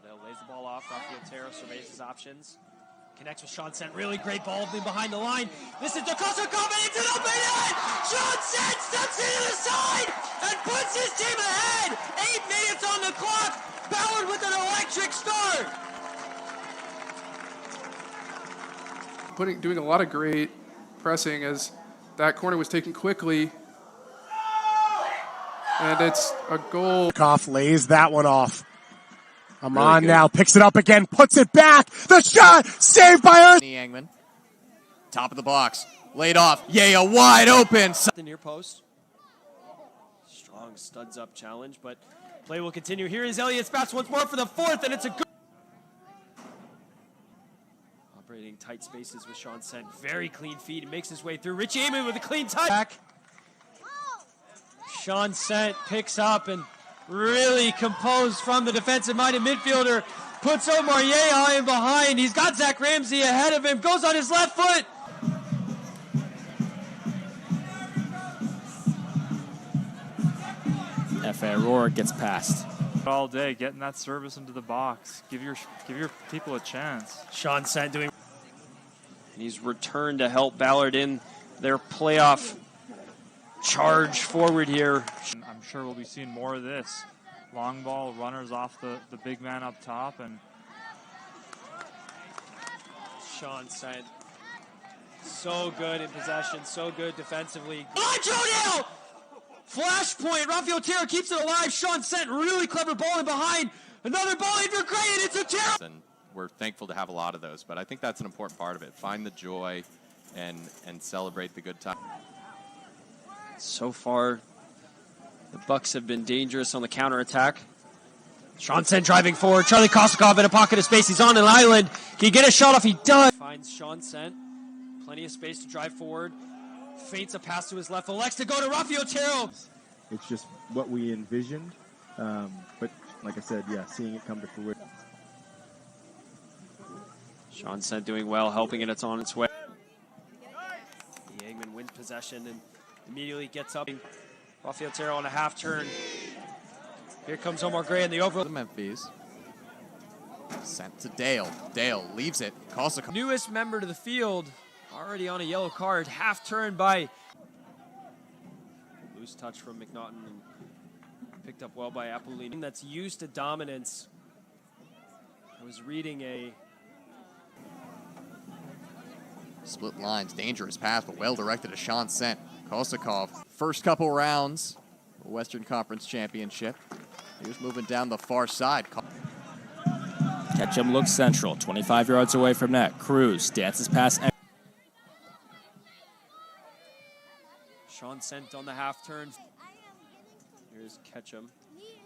Dale lays the ball off. Rafael Otero surveys his options. Connects with Sean Sent. Really great ball behind the line. This is DeCosta coming into the open net. Sean Sent steps into the side and puts his team ahead. 8 minutes on the clock. Ballard with an electric start. Doing a lot of great pressing as that corner was taken quickly. And it's a goal. Koff lays that one off. Amon now picks it up again, puts it back. The shot saved by Ernst. Yangman, top of the box, laid off. Yaya wide open. The near post. Strong studs up challenge, but play will continue. Here is Elliott Spats once more for the fourth, and it's a good. Operating tight spaces with Sean Sent. Very clean feet. He makes his way through. Richie Amon with a clean touch. Sean Sent picks up and really composed from the defensive-minded midfielder. Puts Omar Yaya in behind. He's got Zach Ramsey ahead of him. Goes on his left foot. F.A. Aurora gets past. All day, getting that service into the box. Give your people a chance. Sean Sent doing. And he's returned to help Ballard in their playoff charge forward here. I'm sure we'll be seeing more of this. Long ball, runners off the big man up top. And Sean Sent. So good in possession, so good defensively. Joe! Flashpoint. Rafael Otero keeps it alive. Sean Sent, really clever ball in behind. Another ball in for Gray, and it's Otero. And we're thankful to have a lot of those, but I think that's an important part of it. Find the joy and celebrate the good time. So far, the Bucks have been dangerous on the counterattack. Sean Sent driving forward. Charlie Kosakov in a pocket of space. He's on an island. Can he get a shot off? He does. Finds Sean Sent. Plenty of space to drive forward. Feints a pass to his left. Elects to go to Rafael Otero. It's just what we envisioned. But like I said, yeah, seeing it come to fruition. Sean Sent doing well, helping it. It's on its way. Yangman wins possession and immediately gets up. Rafael Otero on a half turn. Here comes Omar Gray in the over. The Memphis. Sent to Dale. Dale leaves it. Kosakov. Newest member to the field. Already on a yellow card. Half turn by. Loose touch from McNaughton. And picked up well by Apulini. That's used to dominance. I was reading a. Split lines. Dangerous pass, but well directed to Sean Sent. Kosakov. First couple rounds. Western Conference Championship. Here's moving down the far side. Ketchum looks central, 25 yards away from net. Cruz dances past. Sean Sent on the half turn. Here's Ketchum.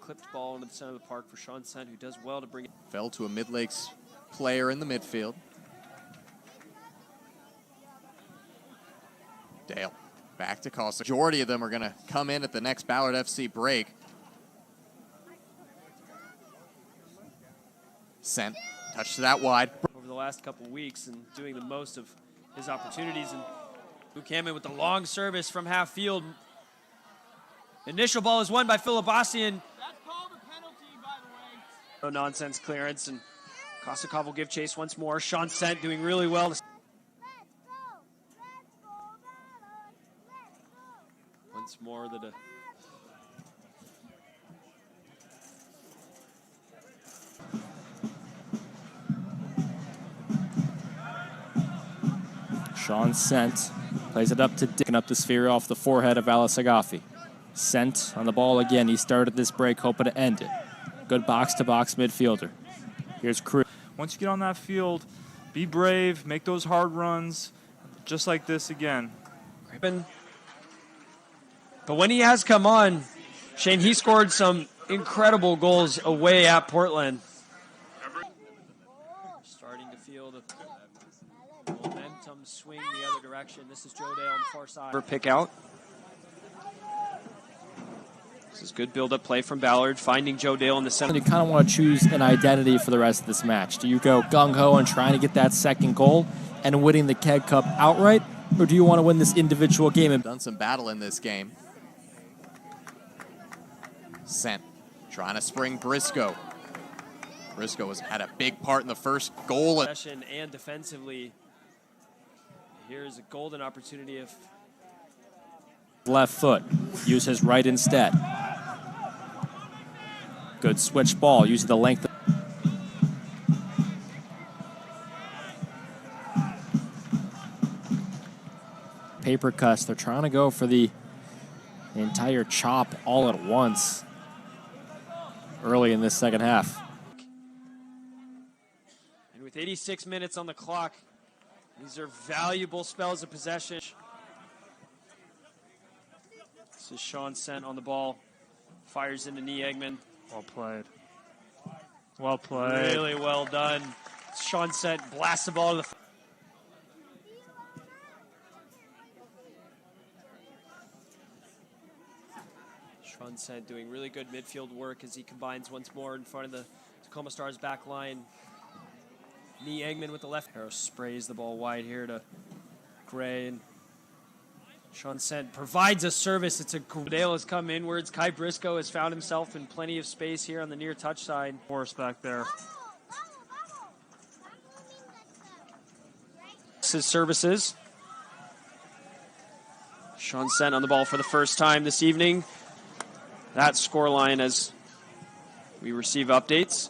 Clipped ball into the center of the park for Sean Sent, who does well to bring it. Fell to a Mid-Lakes player in the midfield. Dale back to Kosakov. Majority of them are going to come in at the next Ballard FC break. Sent, touch to that wide. Over the last couple weeks and doing the most of his opportunities. And Luke Hammond with the long service from half field. Initial ball is won by Filibastian. That's called a penalty, by the way. No nonsense clearance, and Kosakov will give chase once more. Sean Sent doing really well. Once more that Sean Sent plays it up to Dick, up the sphere off the forehead of Alice Agafi. Sent on the ball again. He started this break hoping to end it. Good box-to-box midfielder. Here's Cruz. Once you get on that field, be brave, make those hard runs, just like this again. But when he has come on, Shane, he scored some incredible goals away at Portland. Starting to feel the momentum swing the other direction. This is Joe Dale on the far side. Pick out. This is good build-up play from Ballard, finding Joe Dale in the center. You kind of want to choose an identity for the rest of this match. Do you go gung-ho and trying to get that second goal and winning the Keg Cup outright, or do you want to win this individual game? Done some battle in this game. Sent, trying to spring Briscoe. Briscoe has had a big part in the first goal. Possession and defensively. Here's a golden opportunity if Left foot, use his right instead. Good switch ball, using the length. Paper cuts, they're trying to go for the entire chop all at once early in this second half. And with 86 minutes on the clock, these are valuable spells of possession. This is Sean Sent on the ball. Fires into knee Eggman. Well played. Well played. Really well done. Sean Sent blasts the ball to the... Sean Sent doing really good midfield work as he combines once more in front of the Tacoma Stars back line. Knee Eggman with the left. Arrow sprays the ball wide here to Gray. And Sean Sent provides a service. It's a Dale has come inwards. Kai Briscoe has found himself in plenty of space here on the near touch side. Force back there. His services. Sean Sent on the ball for the first time this evening. That scoreline as we receive updates.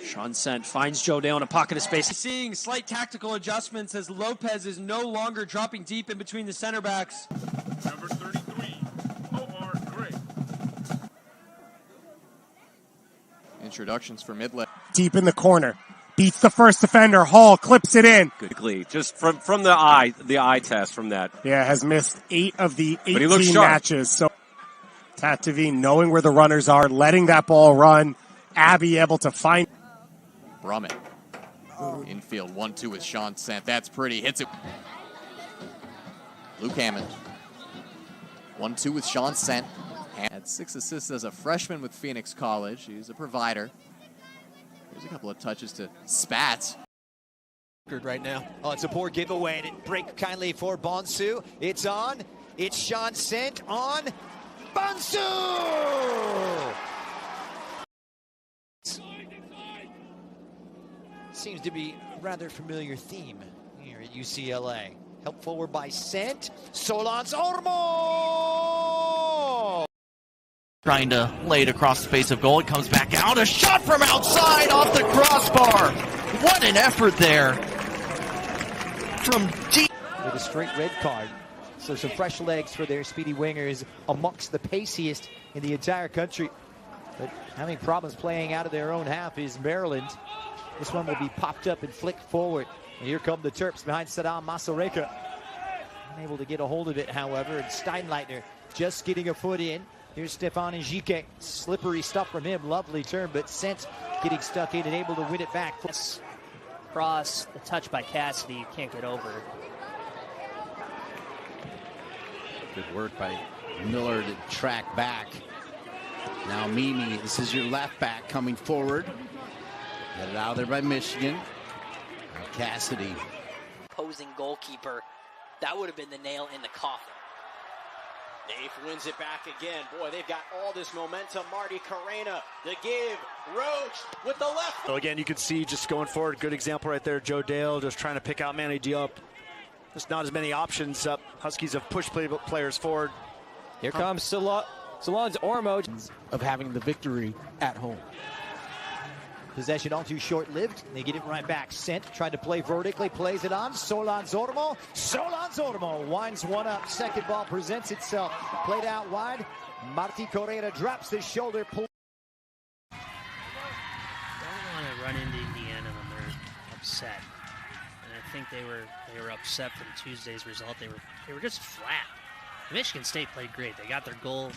Sean Sent finds Joe Dale in a pocket of space. Seeing slight tactical adjustments as Lopez is no longer dropping deep in between the center backs. Number 33, Omar Gray. Introductions for Midland. Deep in the corner. Beats the first defender. Hall clips it in. Quickly, just from the eye test from that. Yeah, has missed 8 of the But he looks 18 sharp. matches. So Tatavine knowing where the runners are, letting that ball run. Abby able to find. Brummett. Infield 1-2 with Sean Sent. That's pretty. Hits it. Luke Hammond. 1-2 with Sean Sent. Had 6 assists as a freshman with Phoenix College. He's a provider. Here's a couple of touches to Spats. Right now. Oh, it's a poor giveaway, and it break kindly for Bonsu. It's on. It's Sean Sent on Bonsu! Seems to be a rather familiar theme here at UCLA. Helped forward by Sent. Solans Ormo! Trying to lay it across the face of goal. It comes back out. A shot from outside off the crossbar. What an effort there. From deep. With a straight red card. So some fresh legs for their speedy wingers, amongst the paciest in the entire country. But having problems playing out of their own half is Maryland. This one will be popped up and flicked forward. And here come the Terps behind Saddam Masareka. Unable to get a hold of it, however, and Steinleitner just getting a foot in. Here's Stefan Njike. Slippery stuff from him. Lovely turn, but Sent getting stuck in and able to win it back. Cross, the touch by Cassidy, you can't get over. Good work by Miller to track back. Now Mimi, this is your left back coming forward. Get it out of there by Michigan. Now Cassidy. Opposing goalkeeper, that would have been the nail in the coffin. Dave wins it back again. Boy, they've got all this momentum. Marty Carrena, the give. Roach with the left. So again, you can see just going forward, good example right there. Joe Dale just trying to pick out Manny Diop. Just not as many options up. Huskies have pushed players forward. Here comes Solans Ormo. Of having the victory at home. Possession all too short-lived. They get it right back. Sent, tried to play vertically, plays it on. Solans Ormo. Solans Ormo winds one up. Second ball presents itself. Played out wide. Marty Correa drops the shoulder. Don't want to run into Indiana when they're upset. And I think they were upset from Tuesday's result. They were just flat. Michigan State played great. They got their goal,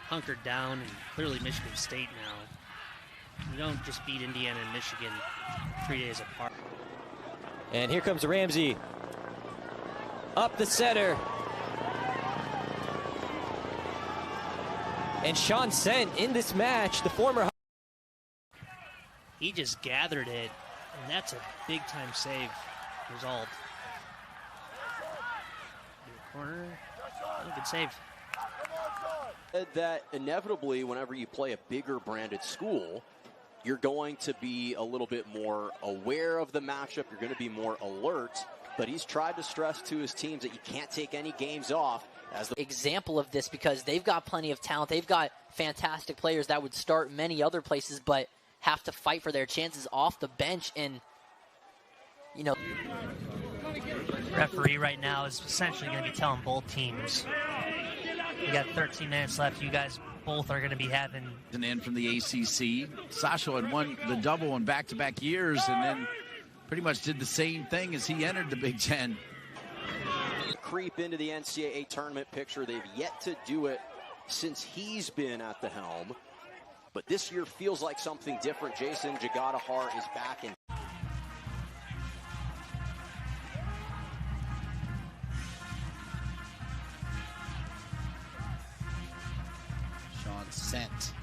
hunkered down, and clearly Michigan State now. You don't just beat Indiana and Michigan 3 days apart. And here comes Ramsey. Up the center. And Sean Sent in this match, the former. He just gathered it, and that's a big-time save result. Corner, good save. That inevitably, whenever you play a bigger branded school, you're going to be a little bit more aware of the matchup. You're going to be more alert. But he's tried to stress to his teams that you can't take any games off. As the example of this, because they've got plenty of talent. They've got fantastic players that would start many other places, but have to fight for their chances off the bench. And, you know, referee right now is essentially going to be telling both teams, you got 13 minutes left. You guys both are going to be having an end from the ACC. Sasha had won the double in back-to-back years, and then pretty much did the same thing as he entered the Big Ten. Creep into the NCAA tournament picture. They've yet to do it since he's been at the helm. But this year feels like something different. Jason Jagadahar is back in. Sean Sent.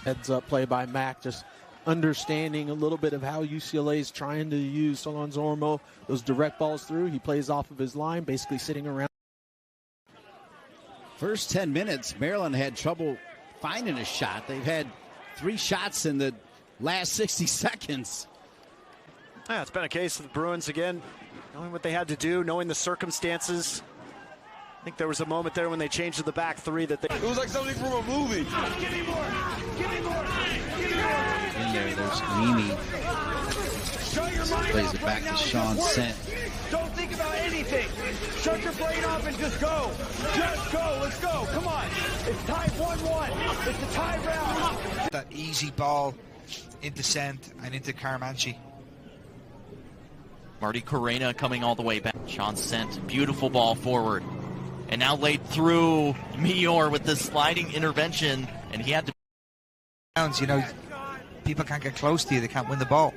Heads up play by Mac, just understanding a little bit of how UCLA is trying to use Solon Zormo. Those direct balls through, he plays off of his line, basically sitting around. First 10 minutes, Maryland had trouble finding a shot. They've had 3 shots in the last 60 seconds. Yeah, it's been a case of the Bruins again, knowing what they had to do, knowing the circumstances. I think there was a moment there when they changed to the back three that they... It was like something from a movie. Give me more! Give me more! Give me more! In there's Mimi. Plays it back to Sean Sent. Don't think about anything. Shut your brain off and just go. Just go. Let's go. Come on. It's tied 1-1. It's a tie round. That easy ball into Sent and into Carmanchi. Marty Corena coming all the way back. Sean Sent, beautiful ball forward. And now laid through Meteor with the sliding intervention, and he had to... You know, people can't get close to you. They can't win the ball.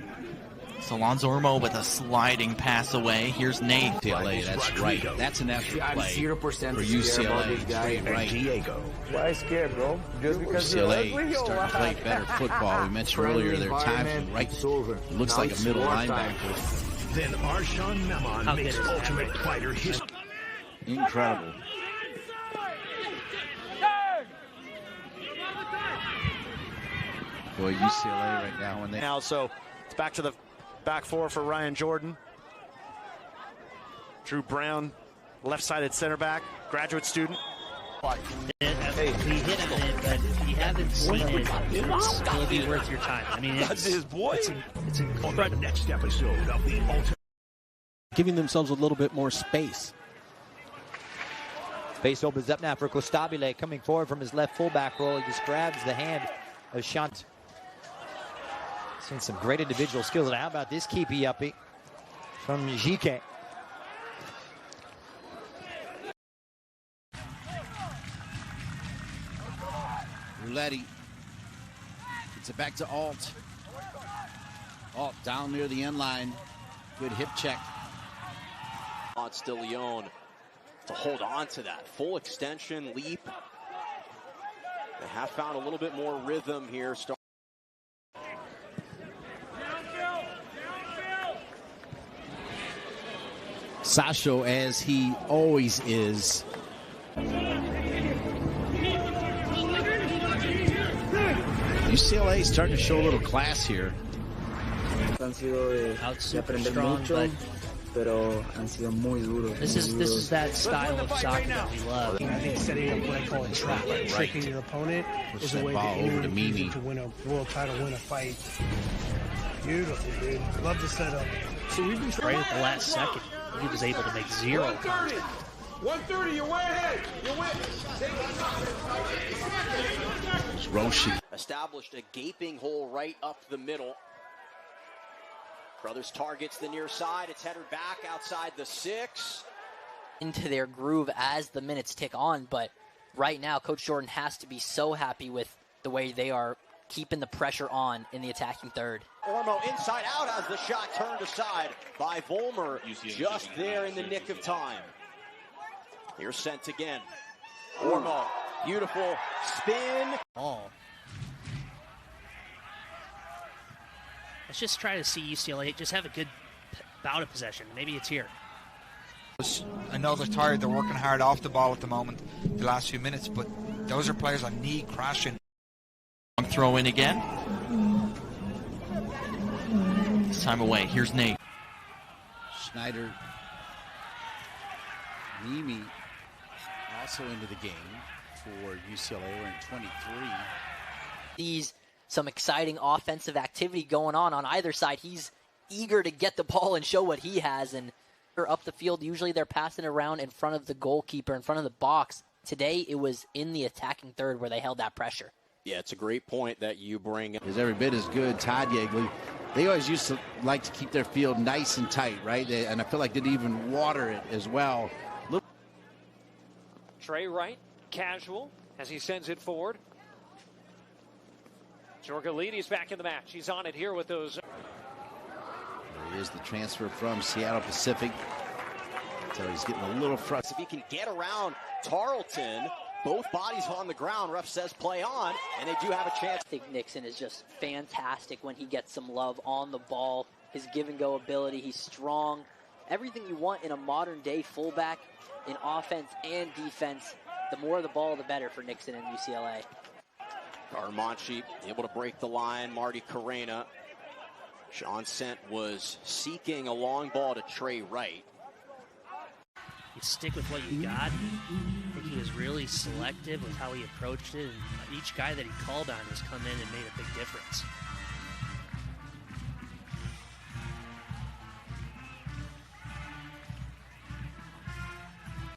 Solon Zormo with a sliding pass away. Here's Nate. UCLA, that's right. That's an effort play for UCLA. Right. Diego. Why scared, bro? Just because UCLA starting to play better football. We mentioned earlier their time right. Looks like a middle linebacker. Then Arshawn Memon makes Ultimate Fighter history. Incredible. Boy, UCLA right now when they now, so it's back to the back four for Ryan Jordan. Drew Brown, left-sided center back, graduate student. We hit him in it, but if you haven't seen it, it'll be worth your time. I mean, That's his boy. It's incredible. On the next episode of the Ultimate. Giving themselves a little bit more space. Space opens up now for Costabile coming forward from his left fullback role. He just grabs the hand of Shant. Seen some great individual skills. And how about this keepy-uppy from Jike? Rouletti gets it back to Alt. Alt down near the end line. Good hip check. On Stilleone to hold on to that full extension leap. They have found a little bit more rhythm here. Sasho, as he always is. UCLA is starting to show a little class here. This is that style of soccer that we love. I think setting up what I call a trap, tricking your opponent, is a way to win a world title, win a fight. Beautiful, dude. Love the setup. So we've been right at the last second. He was able to make 0 contact. 130, you're way ahead. You're way. Roshi established a gaping hole right up the middle. Brothers targets the near side. It's headed back outside the 6. Into their groove as the minutes tick on, but right now Coach Jordan has to be so happy with the way they are keeping the pressure on in the attacking third. Ormo inside out as the shot turned aside by Volmer, just there in the nick of time. Here's Sent again. Ormo, beautiful spin. Ball. Let's just try to see UCLA just have a good bout of possession. Maybe it's here. I know they're tired, they're working hard off the ball at the moment, the last few minutes, but those are players on knee crashing. Throw in again. This time away. Here's Nate. Schneider. Mimi also into the game for UCLA. We're in 23. These some exciting offensive activity going on either side. He's eager to get the ball and show what he has, and up the field, usually they're passing around in front of the goalkeeper, in front of the box. Today, it was in the attacking third where they held that pressure. Yeah, it's a great point that you bring up. Is every bit as good. Todd Yeagley, they always used to like to keep their field nice and tight, right? And I feel like they'd even water it as well. Trey Wright, casual, as he sends it forward. Jorgalides back in the match. He's on it here with those. There he is, the transfer from Seattle Pacific. So he's getting a little frustrated. If he can get around Tarleton, both bodies on the ground, ref says play on, and they do have a chance. I think Nixon is just fantastic when he gets some love on the ball. His give-and-go ability, he's strong. Everything you want in a modern-day fullback in offense and defense. The more the ball, the better for Nixon and UCLA. Carmonchi able to break the line. Marty Carrena. Sean Sent was seeking a long ball to Trey Wright. You stick with what you got. I think he was really selective with how he approached it, and each guy that he called on has come in and made a big difference.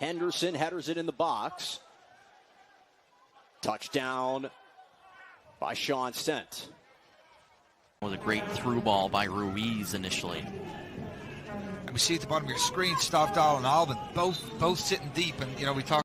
Henderson headers it in the box. Touchdown by Sean Sent. Was a great through ball by Ruiz initially. And we see at the bottom of your screen, Stavdal and Alban, both sitting deep, and we talk.